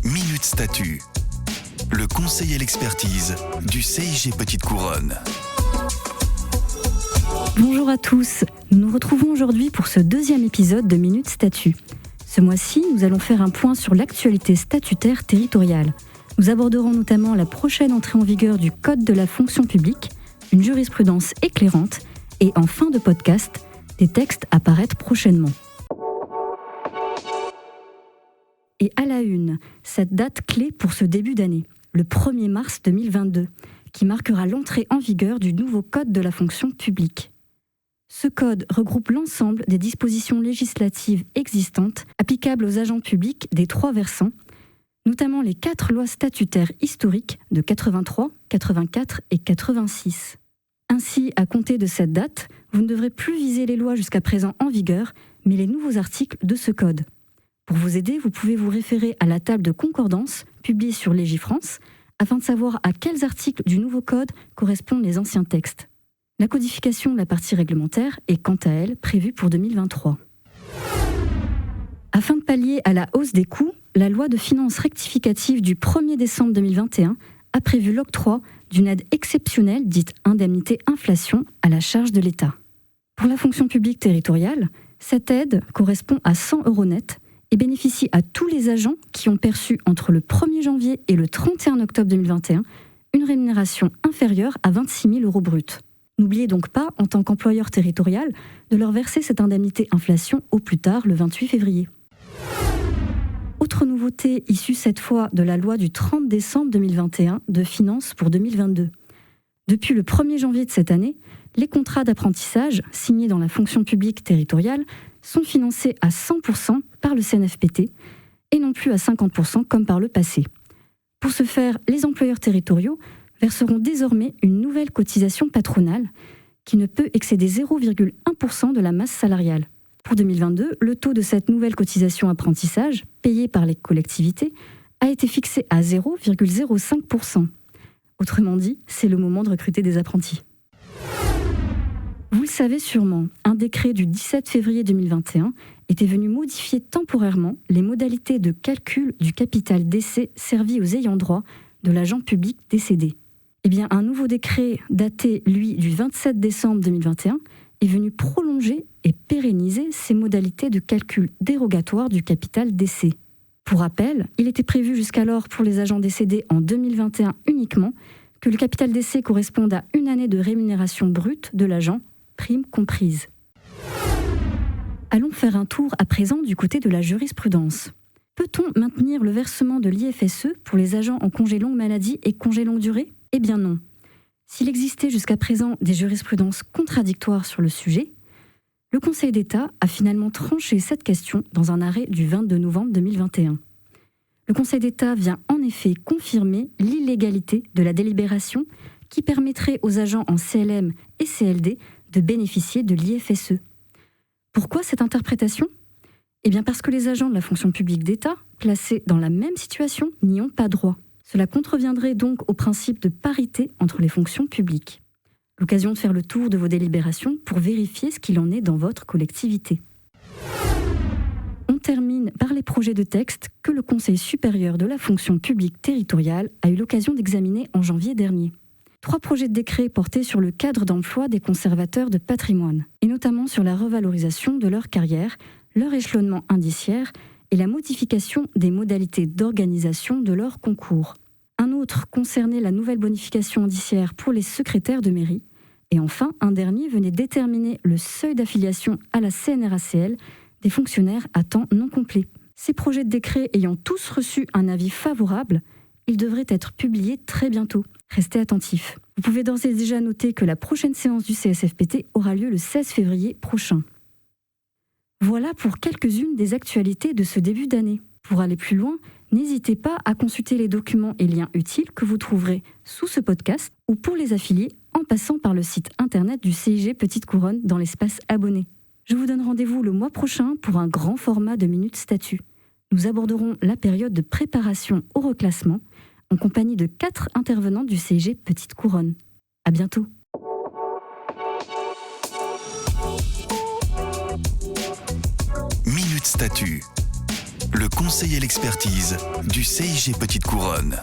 Minute Statut, le conseil et l'expertise du CIG Petite Couronne. Bonjour à tous, nous nous retrouvons aujourd'hui pour ce deuxième épisode de Minute Statut. Ce mois-ci, nous allons faire un point sur l'actualité statutaire territoriale. Nous aborderons notamment la prochaine entrée en vigueur du Code de la fonction publique, une jurisprudence éclairante et en fin de podcast, des textes à paraître prochainement. Et à la une, cette date clé pour ce début d'année, le 1er mars 2022, qui marquera l'entrée en vigueur du nouveau Code de la fonction publique. Ce code regroupe l'ensemble des dispositions législatives existantes applicables aux agents publics des 3 versants, notamment les 4 lois statutaires historiques de 83, 84 et 86. Ainsi, à compter de cette date, vous ne devrez plus viser les lois jusqu'à présent en vigueur, mais les nouveaux articles de ce code. Pour vous aider, vous pouvez vous référer à la table de concordance publiée sur Légifrance afin de savoir à quels articles du nouveau code correspondent les anciens textes. La codification de la partie réglementaire est quant à elle prévue pour 2023. Afin de pallier à la hausse des coûts, la loi de finances rectificative du 1er décembre 2021 a prévu l'octroi d'une aide exceptionnelle dite indemnité inflation à la charge de l'État. Pour la fonction publique territoriale, cette aide correspond à 100 € net et bénéficie à tous les agents qui ont perçu entre le 1er janvier et le 31 octobre 2021 une rémunération inférieure à 26 000 € bruts. N'oubliez donc pas, en tant qu'employeur territorial, de leur verser cette indemnité inflation au plus tard le 28 février. Autre nouveauté issue cette fois de la loi du 30 décembre 2021 de finances pour 2022. Depuis le 1er janvier de cette année, les contrats d'apprentissage signés dans la fonction publique territoriale sont financés à 100% par le CNFPT et non plus à 50% comme par le passé. Pour ce faire, les employeurs territoriaux verseront désormais une nouvelle cotisation patronale qui ne peut excéder 0,1% de la masse salariale. Pour 2022, le taux de cette nouvelle cotisation apprentissage, payée par les collectivités, a été fixé à 0,05%. Autrement dit, c'est le moment de recruter des apprentis. Vous le savez sûrement, un décret du 17 février 2021 était venu modifier temporairement les modalités de calcul du capital décès servi aux ayants droit de l'agent public décédé. Eh bien, un nouveau décret daté, lui, du 27 décembre 2021 est venu prolonger et pérenniser ces modalités de calcul dérogatoire du capital décès. Pour rappel, il était prévu jusqu'alors pour les agents décédés en 2021 uniquement que le capital décès corresponde à une année de rémunération brute de l'agent, prime comprise. Allons faire un tour à présent du côté de la jurisprudence. Peut-on maintenir le versement de l'IFSE pour les agents en congé longue maladie et congé longue durée ? Eh bien non. S'il existait jusqu'à présent des jurisprudences contradictoires sur le sujet, le Conseil d'État a finalement tranché cette question dans un arrêt du 22 novembre 2021. Le Conseil d'État vient en effet confirmer l'illégalité de la délibération qui permettrait aux agents en CLM et CLD de bénéficier de l'IFSE. Pourquoi cette interprétation ? Eh bien parce que les agents de la fonction publique d'État, placés dans la même situation, n'y ont pas droit. Cela contreviendrait donc au principe de parité entre les fonctions publiques. L'occasion de faire le tour de vos délibérations pour vérifier ce qu'il en est dans votre collectivité. On termine par les projets de texte que le Conseil supérieur de la fonction publique territoriale a eu l'occasion d'examiner en janvier dernier. 3 projets de décret portaient sur le cadre d'emploi des conservateurs de patrimoine, et notamment sur la revalorisation de leur carrière, leur échelonnement indiciaire et la modification des modalités d'organisation de leur concours. Un autre concernait la nouvelle bonification indiciaire pour les secrétaires de mairie. Et enfin, un dernier venait déterminer le seuil d'affiliation à la CNRACL des fonctionnaires à temps non complet. Ces projets de décret ayant tous reçu un avis favorable, ils devraient être publiés très bientôt. Restez attentifs. Vous pouvez d'ores et déjà noter que la prochaine séance du CSFPT aura lieu le 16 février prochain. Voilà pour quelques-unes des actualités de ce début d'année. Pour aller plus loin, n'hésitez pas à consulter les documents et liens utiles que vous trouverez sous ce podcast ou pour les affiliés en passant par le site internet du CIG Petite Couronne dans l'espace abonnés. Je vous donne rendez-vous le mois prochain pour un grand format de Minute Statut. Nous aborderons la période de préparation au reclassement en compagnie de 4 intervenants du CIG Petite Couronne. À bientôt. de statut. Le conseil et l'expertise du CIG Petite Couronne.